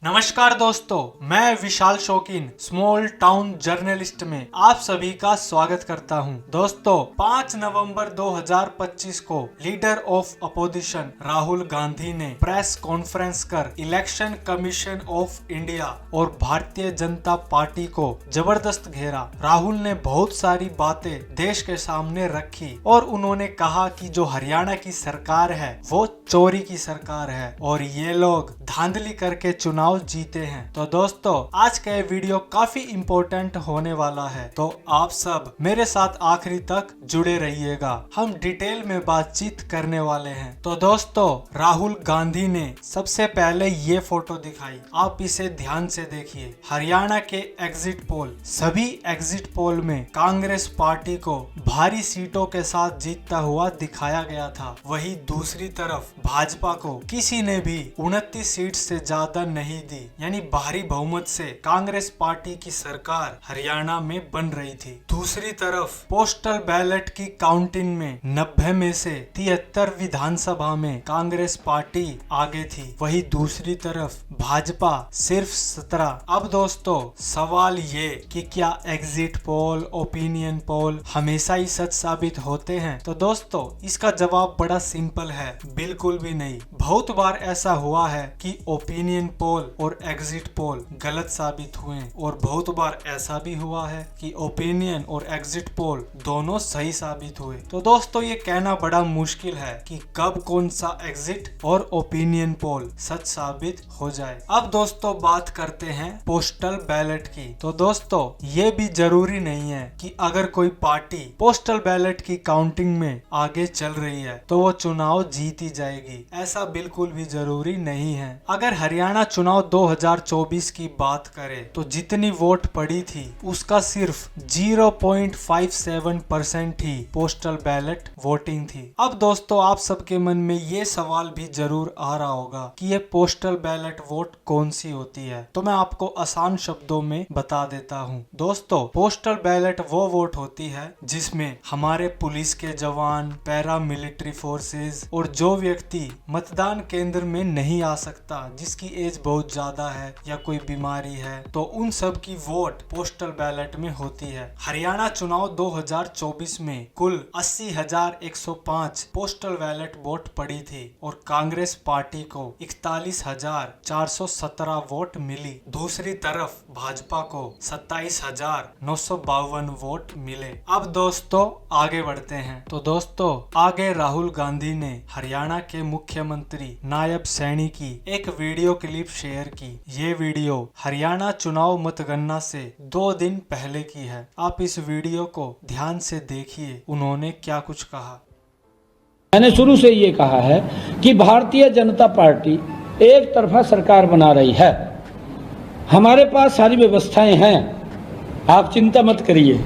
नमस्कार दोस्तों, मैं विशाल शौकीन स्मॉल टाउन जर्नलिस्ट में आप सभी का स्वागत करता हूं। दोस्तों, 5 नवंबर 2025 को leader of opposition Rahul Gandhi ने प्रेस कॉन्फ्रेंस कर इलेक्शन कमीशन ऑफ इंडिया और भारतीय जनता पार्टी को जबरदस्त घेरा। राहुल ने बहुत सारी बातें देश के सामने रखी और उन्होंने कहा कि जो हरियाणा की सरकार है वो चोरी की सरकार है और ये लोग धांधली करके चुनाव जीते हैं। तो दोस्तों, आज का ये वीडियो काफी इम्पोर्टेंट होने वाला है, तो आप सब मेरे साथ आखिरी तक जुड़े रहिएगा। हम डिटेल में बातचीत करने वाले हैं। तो दोस्तों, राहुल गांधी ने सबसे पहले ये फोटो दिखाई, आप इसे ध्यान से देखिए। हरियाणा के एग्जिट पोल, सभी एग्जिट पोल में कांग्रेस पार्टी को भारी सीटों के साथ जीतता हुआ दिखाया गया था। वही दूसरी तरफ भाजपा को किसी ने भी 29 सीट से ज्यादा नहीं दी, यानी भारी बहुमत से कांग्रेस पार्टी की सरकार हरियाणा में बन रही थी। दूसरी तरफ पोस्टल बैलेट की काउंटिंग में 90 में से 73 विधानसभा में कांग्रेस पार्टी आगे थी। वही दूसरी तरफ भाजपा सिर्फ 17। अब दोस्तों, सवाल ये कि क्या एग्जिट पोल, ओपिनियन पोल हमेशा ही सच साबित होते हैं? तो दोस्तों, इसका जवाब बड़ा सिंपल है, बिल्कुल भी नहीं। बहुत बार ऐसा हुआ है कि ओपिनियन पोल और एग्जिट पोल गलत साबित हुए और बहुत बार ऐसा भी हुआ है कि ओपिनियन और एग्जिट पोल दोनों सही साबित हुए। तो दोस्तों, ये कहना बड़ा मुश्किल है कि कब कौन सा एग्जिट और ओपिनियन पोल सच साबित हो जाए। अब दोस्तों, बात करते हैं पोस्टल बैलेट की। तो दोस्तों, ये भी जरूरी नहीं है कि अगर कोई पार्टी पोस्टल बैलेट की काउंटिंग में आगे चल रही है तो वो चुनाव जीती जाएगी। ऐसा बिल्कुल भी जरूरी नहीं है। अगर हरियाणा चुनाव 2024 की बात करें तो जितनी वोट पड़ी थी उसका सिर्फ 0.57% ही पोस्टल बैलेट वोटिंग थी। अब दोस्तों, आप सबके मन में ये सवाल भी जरूर आ रहा होगा कि ये पोस्टल बैलेट वोट कौन सी होती है। तो मैं आपको आसान शब्दों में बता देता हूँ। दोस्तों, पोस्टल बैलेट वो वोट होती है जिसमें हमारे पुलिस के जवान, पैरा मिलिट्री फोर्सेस और जो व्यक्ति मतदान केंद्र में नहीं आ सकता, जिसकी एज बहुत ज्यादा है या कोई बीमारी है, तो उन सब की वोट पोस्टल बैलेट में होती है। हरियाणा चुनाव 2024 में कुल 80,105 पोस्टल बैलेट वोट पड़ी थी और कांग्रेस पार्टी को 41,417 वोट मिली। दूसरी तरफ भाजपा को 27,952 वोट मिले। अब दोस्तों, आगे बढ़ते हैं। तो दोस्तों, आगे राहुल गांधी ने हरियाणा के मुख्यमंत्री नायब सैनी की एक वीडियो क्लिप शेयर की। ये वीडियो हरियाणा चुनाव मतगणना से 2 दिन पहले की है। आप इस वीडियो को ध्यान से देखिए, उन्होंने क्या कुछ कहा। मैंने शुरू से ये कहा है कि भारतीय जनता पार्टी एक तरफा सरकार बना रही है। हमारे पास सारी व्यवस्थाएं हैं, आप चिंता मत करिए।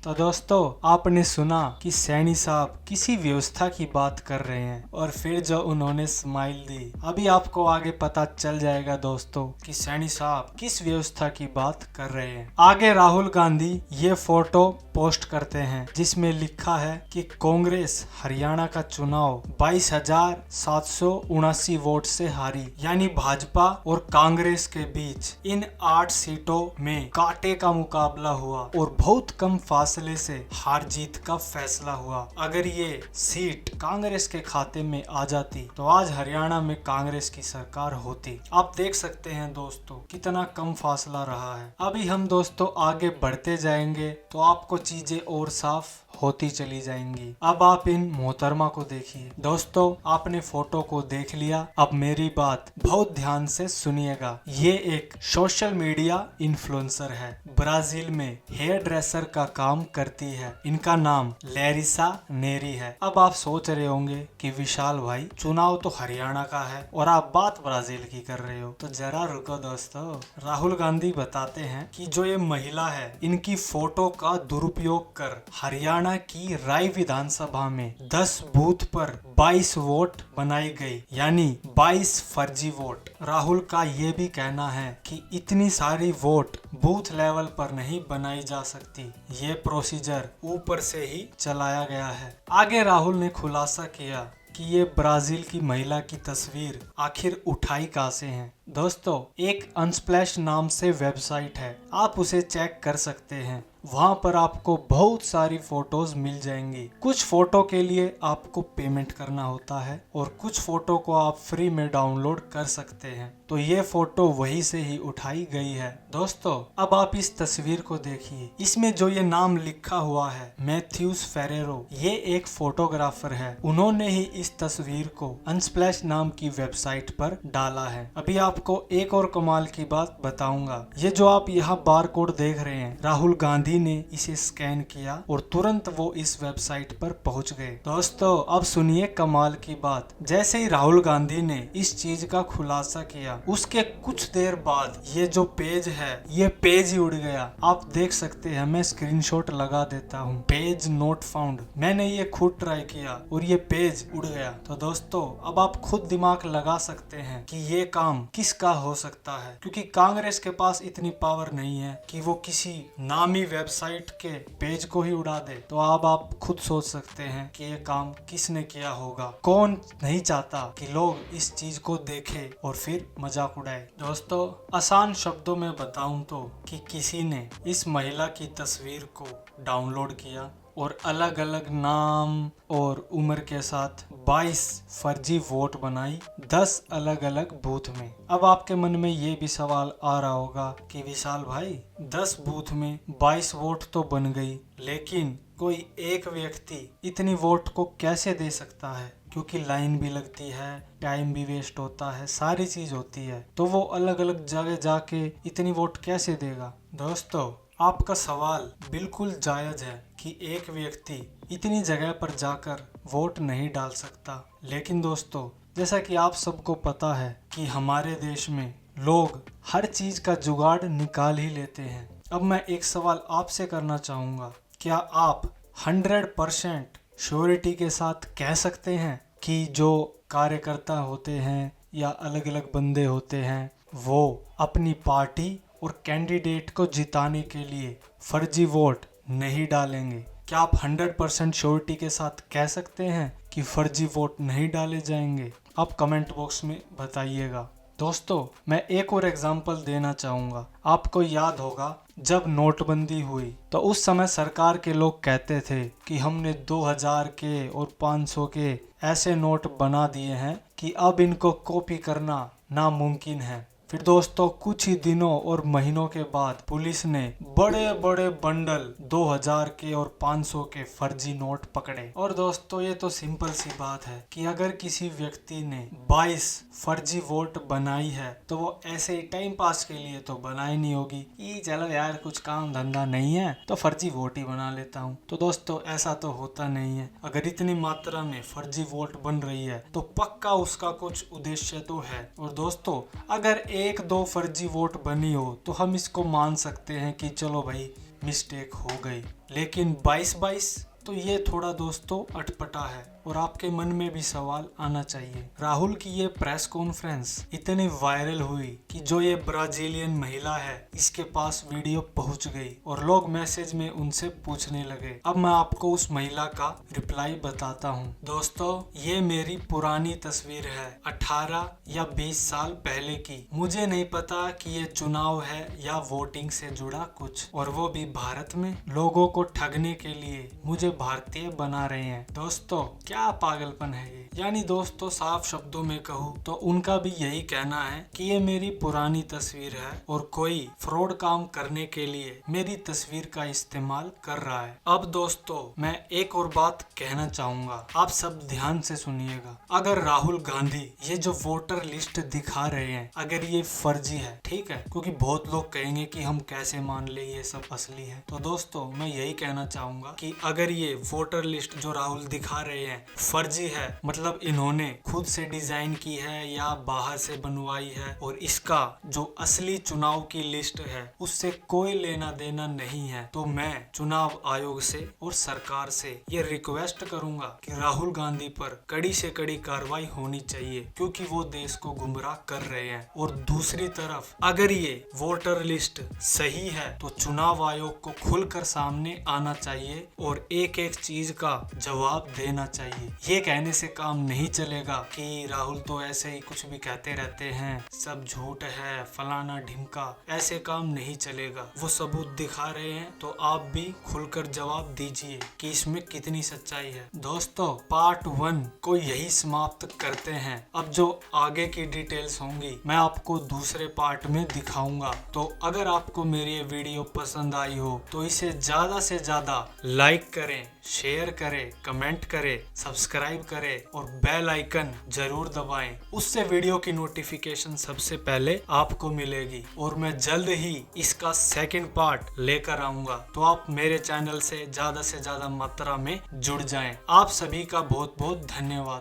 तो दोस्तों, आपने सुना कि सैनी साहब किसी व्यवस्था की बात कर रहे हैं और फिर जो उन्होंने स्माइल दी। अभी आपको आगे पता चल जाएगा दोस्तों कि सैनी साहब किस व्यवस्था की बात कर रहे हैं। आगे राहुल गांधी ये फोटो पोस्ट करते हैं जिसमें लिखा है कि कांग्रेस हरियाणा का चुनाव 22,779 वोट से हारी, यानी भाजपा और कांग्रेस के बीच इन 8 सीटों में कांटे का मुकाबला हुआ और बहुत कम फासले से हार जीत का फैसला हुआ। अगर ये सीट कांग्रेस के खाते में आ जाती तो आज हरियाणा में कांग्रेस की सरकार होती। आप देख सकते हैं दोस्तों कितना कम फासला रहा है। अभी हम दोस्तों आगे बढ़ते जाएंगे तो आपको चीजें और साफ होती चली जाएंगी। अब आप इन मोहतरमा को देखिए। दोस्तों, आपने फोटो को देख लिया, अब मेरी बात बहुत ध्यान से सुनिएगा। ये एक सोशल मीडिया इन्फ्लुएंसर है, ब्राजील में हेयर ड्रेसर का काम करती है। इनका नाम लैरिसा नेरी है। अब आप सोच रहे होंगे कि विशाल भाई, चुनाव तो हरियाणा का है और आप बात ब्राजील की कर रहे हो। तो जरा रुको दोस्तों, राहुल गांधी बताते हैं कि जो ये महिला है, इनकी फोटो का दुरुपयोग कर हरियाणा की राय विधानसभा में 10 बूथ पर 22 वोट बनाई गई, यानी 22 फर्जी वोट। राहुल का ये भी कहना है कि इतनी सारी वोट बूथ लेवल पर नहीं बनाई जा सकती, ये प्रोसीजर ऊपर से ही चलाया गया है। आगे राहुल ने खुलासा किया कि ये ब्राजील की महिला की तस्वीर आखिर उठाई कहाँ से है। दोस्तों, एक अनस्प्लैश नाम से वेबसाइट है, आप उसे चेक कर सकते हैं। वहां पर आपको बहुत सारी फोटोज मिल जाएंगी। कुछ फोटो के लिए आपको पेमेंट करना होता है और कुछ फोटो को आप फ्री में डाउनलोड कर सकते हैं। तो ये फोटो वहीं से ही उठाई गई है। दोस्तों, अब आप इस तस्वीर को देखिए। इसमें जो ये नाम लिखा हुआ है मैथ्यूस फेरेरो, ये एक फोटोग्राफर है। उन्होंने ही इस तस्वीर को अनस्प्लैश नाम की वेबसाइट पर डाला है। अभी आपको एक और कमाल की बात बताऊंगा। ये जो आप यहाँ बार कोड देख रहे हैं, राहुल गांधी ने इसे स्कैन किया और तुरंत वो इस वेबसाइट पर पहुंच गए। दोस्तों, अब सुनिए कमाल की बात। जैसे ही राहुल गांधी ने इस चीज का खुलासा किया, उसके कुछ देर बाद ये जो पेज है, ये पेज ही उड़ गया। आप देख सकते हैं, मैं स्क्रीनशॉट लगा देता हूँ। Page not found. मैंने ये खुद ट्राई किया और ये पेज उड़ गया। तो दोस्तों, अब आप खुद दिमाग लगा सकते हैं कि ये काम किसका हो सकता है, क्योंकि कांग्रेस के पास इतनी पावर नहीं है कि वो किसी नामी वेबसाइट के पेज को ही उड़ा दे। तो अब आप खुद सोच सकते हैं कि ये काम किसने किया होगा। कौन नहीं चाहता कि लोग इस चीज को देखें और फिर मजाक उड़ाए। दोस्तों, आसान शब्दों में बताऊं तो कि किसी ने इस महिला की तस्वीर को डाउनलोड किया और अलग अलग नाम और उम्र के साथ 22 फर्जी वोट बनाई 10 अलग अलग बूथ में। अब आपके मन में ये भी सवाल आ रहा होगा कि विशाल भाई, 10 बूथ में 22 वोट तो बन गई, लेकिन कोई एक व्यक्ति इतनी वोट को कैसे दे सकता है? क्योंकि लाइन भी लगती है, टाइम भी वेस्ट होता है, सारी चीज होती है, तो वो अलग अलग जगह जाके इतनी वोट कैसे देगा? दोस्तों, आपका सवाल बिल्कुल जायज है कि एक व्यक्ति इतनी जगह पर जाकर वोट नहीं डाल सकता। लेकिन दोस्तों, जैसा कि आप सबको पता है कि हमारे देश में लोग हर चीज का जुगाड़ निकाल ही लेते हैं। अब मैं एक सवाल आपसे करना चाहूँगा, क्या आप 100% श्योरिटी के साथ कह सकते हैं कि जो कार्यकर्ता होते हैं या अलग अलग बंदे होते हैं, वो अपनी पार्टी और कैंडिडेट को जिताने के लिए फर्जी वोट नहीं डालेंगे? क्या आप 100% श्योरिटी के साथ कह सकते हैं कि फर्जी वोट नहीं डाले जाएंगे? आप कमेंट बॉक्स में बताइएगा। दोस्तों, मैं एक और एग्जांपल देना चाहूँगा। आपको याद होगा, जब नोटबंदी हुई तो उस समय सरकार के लोग कहते थे कि हमने 2000 के और 500 के ऐसे नोट बना दिए हैं कि अब इनको कॉपी करना नामुमकिन है। फिर दोस्तों, कुछ ही दिनों और महीनों के बाद पुलिस ने बड़े बड़े बंडल 2000 के और 500 के फर्जी नोट पकड़े। और दोस्तों, ये तो सिंपल सी बात है कि अगर किसी व्यक्ति ने 22 फर्जी वोट बनाई है तो वो ऐसे ही टाइम पास के लिए तो बनाई नहीं होगी कि चलो यार कुछ काम धंधा नहीं है तो फर्जी वोट ही बना लेता हूँ। तो दोस्तों, ऐसा तो होता नहीं है। अगर इतनी मात्रा में फर्जी वोट बन रही है तो पक्का उसका कुछ उद्देश्य तो है। और दोस्तों, अगर 1-2 फर्जी वोट बनी हो तो हम इसको मान सकते हैं कि चलो भाई मिस्टेक हो गई, लेकिन 22 तो ये थोड़ा दोस्तों अटपटा है। और आपके मन में भी सवाल आना चाहिए। राहुल की ये प्रेस कॉन्फ्रेंस इतनी वायरल हुई कि जो ये ब्राजीलियन महिला है, इसके पास वीडियो पहुंच गई और लोग मैसेज में उनसे पूछने लगे। अब मैं आपको उस महिला का रिप्लाई बताता हूँ। दोस्तों, ये मेरी पुरानी तस्वीर है, 18 या 20 साल पहले की। मुझे नहीं पता कि ये चुनाव है या वोटिंग से जुड़ा कुछ, और वो भी भारत में। लोगों को ठगने के लिए मुझे भारतीय बना रहे हैं। दोस्तों, क्या पागलपन है ये। यानी दोस्तों, साफ शब्दों में कहूँ तो उनका भी यही कहना है कि ये मेरी पुरानी तस्वीर है और कोई फ्रॉड काम करने के लिए मेरी तस्वीर का इस्तेमाल कर रहा है। अब दोस्तों, मैं एक और बात कहना चाहूंगा, आप सब ध्यान से सुनिएगा। अगर राहुल गांधी ये जो वोटर लिस्ट दिखा रहे हैं, अगर ये फर्जी है, ठीक है, क्योंकि बहुत लोग कहेंगे कि हम कैसे मान ले ये सब असली है। तो दोस्तों, मैं यही कहना चाहूंगा कि अगर ये वोटर लिस्ट जो राहुल दिखा रहे हैं फर्जी है, मतलब इन्होंने खुद से डिजाइन की है या बाहर से बनवाई है, और इसका जो असली चुनाव की लिस्ट है उससे कोई लेना देना नहीं है, तो मैं चुनाव आयोग से और सरकार से ये रिक्वेस्ट करूंगा कि राहुल गांधी पर कड़ी से कड़ी कार्रवाई होनी चाहिए, क्योंकि वो देश को गुमराह कर रहे हैं। और दूसरी तरफ अगर ये वोटर लिस्ट सही है तो चुनाव आयोग को खुलकर सामने आना चाहिए और एक एक चीज का जवाब देना चाहिए। चाहिए। ये कहने से काम नहीं चलेगा कि राहुल तो ऐसे ही कुछ भी कहते रहते हैं, सब झूठ है, फलाना ढिमका, ऐसे काम नहीं चलेगा। वो सबूत दिखा रहे हैं तो आप भी खुलकर जवाब दीजिए कि इसमें कितनी सच्चाई है। दोस्तों, पार्ट 1 को यही समाप्त करते हैं। अब जो आगे की डिटेल्स होंगी मैं आपको दूसरे पार्ट में दिखाऊंगा। तो अगर आपको मेरी ये वीडियो पसंद आई हो तो इसे ज्यादा से ज्यादा लाइक करें, शेयर करें, कमेंट करें, सब्सक्राइब करें और बेल आइकन जरूर दबाएं। उससे वीडियो की नोटिफिकेशन सबसे पहले आपको मिलेगी और मैं जल्द ही इसका सेकंड पार्ट लेकर आऊंगा। तो आप मेरे चैनल से ज्यादा मात्रा में जुड़ जाएं। आप सभी का बहुत बहुत धन्यवाद।